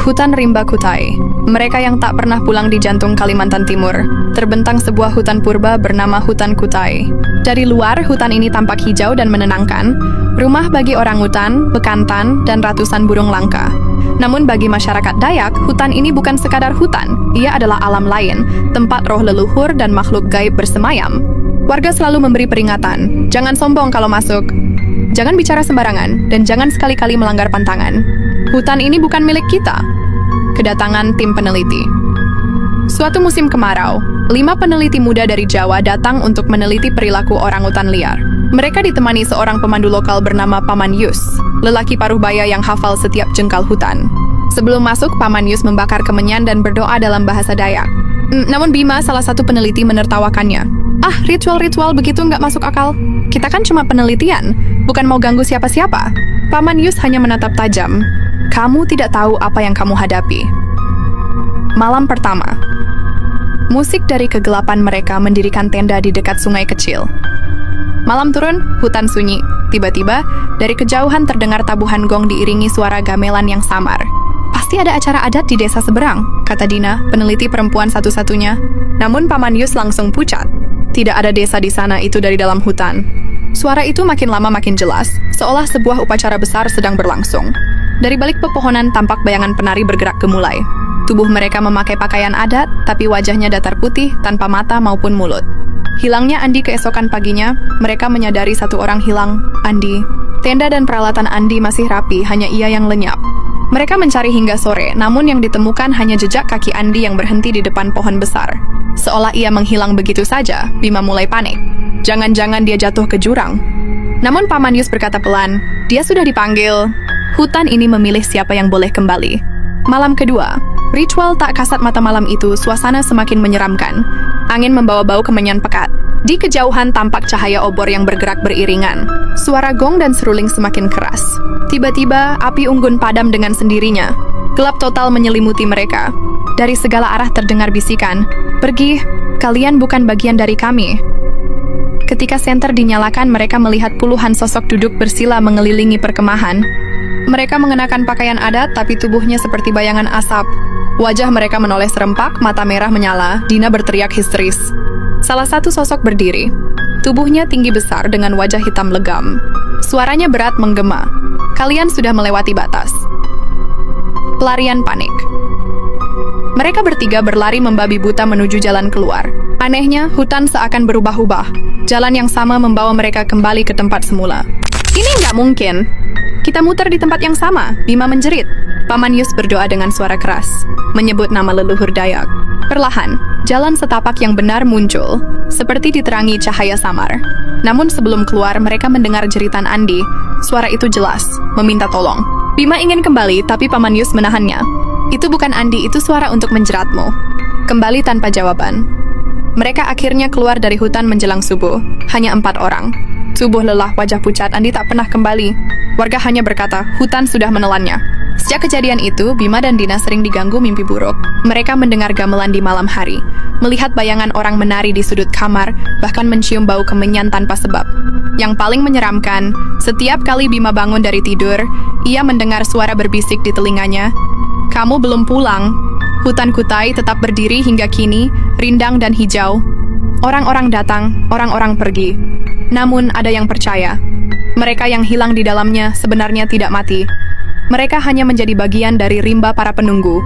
Hutan Rimba Kutai. Mereka yang tak pernah pulang di jantung Kalimantan Timur. Terbentang sebuah hutan purba bernama Hutan Kutai. Dari luar, hutan ini tampak hijau dan menenangkan. Rumah bagi orangutan, bekantan, dan ratusan burung langka. Namun bagi masyarakat Dayak, hutan ini bukan sekadar hutan. Ia adalah alam lain, tempat roh leluhur dan makhluk gaib bersemayam. Warga selalu memberi peringatan, jangan sombong kalau masuk. Jangan bicara sembarangan, dan jangan sekali-kali melanggar pantangan. Hutan ini bukan milik kita. Kedatangan tim peneliti. Suatu musim kemarau, 5 peneliti muda dari Jawa datang untuk meneliti perilaku orangutan liar. Mereka ditemani seorang pemandu lokal bernama Paman Yus, lelaki paruh-baya yang hafal setiap jengkal hutan. Sebelum masuk, Paman Yus membakar kemenyan dan berdoa dalam bahasa Dayak. Namun Bima, salah satu peneliti, menertawakannya. Ah, ritual-ritual begitu nggak masuk akal. Kita kan cuma penelitian, bukan mau ganggu siapa-siapa. Paman Yus hanya menatap tajam. Kamu tidak tahu apa yang kamu hadapi. Malam pertama. Musik dari kegelapan mereka mendirikan tenda di dekat sungai kecil. Malam turun, hutan sunyi. Tiba-tiba, dari kejauhan terdengar tabuhan gong diiringi suara gamelan yang samar. Pasti ada acara adat di desa seberang, kata Dina, peneliti perempuan satu-satunya. Namun Paman Yus langsung pucat. Tidak ada desa di sana, itu dari dalam hutan. Suara itu makin lama makin jelas, seolah sebuah upacara besar sedang berlangsung. Dari balik pepohonan tampak bayangan penari bergerak gemulai. Tubuh mereka memakai pakaian adat, tapi wajahnya datar putih, tanpa mata maupun mulut. Hilangnya Andi keesokan paginya, mereka menyadari satu orang hilang, Andi. Tenda dan peralatan Andi masih rapi, hanya ia yang lenyap. Mereka mencari hingga sore, namun yang ditemukan hanya jejak kaki Andi yang berhenti di depan pohon besar. Seolah ia menghilang begitu saja, Bima mulai panik. Jangan-jangan dia jatuh ke jurang. Namun Paman Yus berkata pelan, dia sudah dipanggil. Hutan ini memilih siapa yang boleh kembali. Malam kedua, ritual tak kasat mata malam itu, suasana semakin menyeramkan. Angin membawa bau kemenyan pekat. Di kejauhan tampak cahaya obor yang bergerak beriringan. Suara gong dan seruling semakin keras. Tiba-tiba, api unggun padam dengan sendirinya. Gelap total menyelimuti mereka. Dari segala arah terdengar bisikan, "Pergi, kalian bukan bagian dari kami." Ketika senter dinyalakan, mereka melihat puluhan sosok duduk bersila mengelilingi perkemahan. Mereka mengenakan pakaian adat, tapi tubuhnya seperti bayangan asap. Wajah mereka menoleh serempak, mata merah menyala. Dina berteriak histeris. Salah satu sosok berdiri. Tubuhnya tinggi besar dengan wajah hitam legam. Suaranya berat menggema. Kalian sudah melewati batas. Pelarian panik. Mereka bertiga berlari membabi buta menuju jalan keluar. Anehnya, hutan seakan berubah-ubah. Jalan yang sama membawa mereka kembali ke tempat semula. Ini nggak mungkin. Kita muter di tempat yang sama, Bima menjerit. Paman Yus berdoa dengan suara keras, menyebut nama leluhur Dayak. Perlahan, jalan setapak yang benar muncul, seperti diterangi cahaya samar. Namun sebelum keluar, mereka mendengar jeritan Andi. Suara itu jelas, meminta tolong. Bima ingin kembali, tapi Paman Yus menahannya. Itu bukan Andi, itu suara untuk menjeratmu. Kembali tanpa jawaban. Mereka akhirnya keluar dari hutan menjelang subuh. Hanya 4 orang. Tubuh lelah, wajah pucat, Andi tak pernah kembali. Warga hanya berkata, hutan sudah menelannya. Sejak kejadian itu, Bima dan Dina sering diganggu mimpi buruk. Mereka mendengar gamelan di malam hari, melihat bayangan orang menari di sudut kamar, bahkan mencium bau kemenyan tanpa sebab. Yang paling menyeramkan, setiap kali Bima bangun dari tidur, ia mendengar suara berbisik di telinganya. Kamu belum pulang. Hutan Kutai tetap berdiri hingga kini, rindang dan hijau. Orang-orang datang, orang-orang pergi. Namun ada yang percaya. Mereka yang hilang di dalamnya sebenarnya tidak mati. Mereka hanya menjadi bagian dari rimba para penunggu,